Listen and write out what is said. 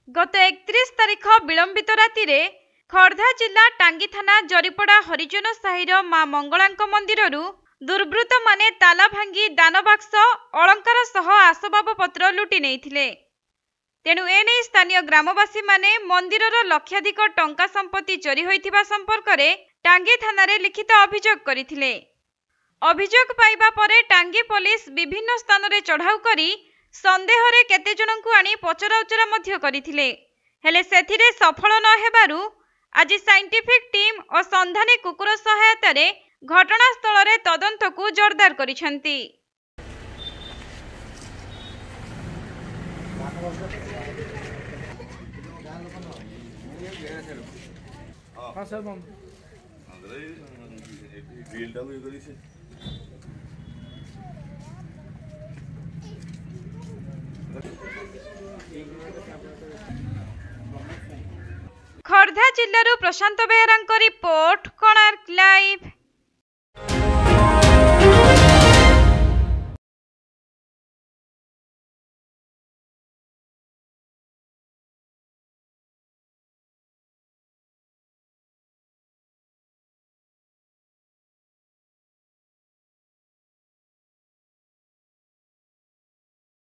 गत 31 तारिख विलंबित राति खर्धा जिला टांगी थाना जरीपड़ा हरिजन साहिर मां मंगलांक मंदिररू दुर्वृत्त माने ताला भांगी दानबाक्स अलंकार सह आसबाब पत्र लुटि नेइथिले। तेणु एने स्थानीय ग्रामवासी माने मंदिरर लक्षाधिक टंका संपत्ति चोरी होइथिबा संपर्क में टांगी थाना लिखित अभियोग करथिले। अभियोग पाइबा परे टांगी पुलिस विभिन्न स्थान रे चढ़ाऊ करी संदेह रे केते जनंकु आनी पचराउचरा मध्य करथिले। हेले सेथिरे सफल न हेबारु आज साइंटिफिक टीम और संधानी कुकुर सहायता रे घटनास्थल रे तदंत को जोरदार करिसेंती। खर्धा जिल्लारू प्रशांत बेहरांक रिपोर्ट कोणार्क।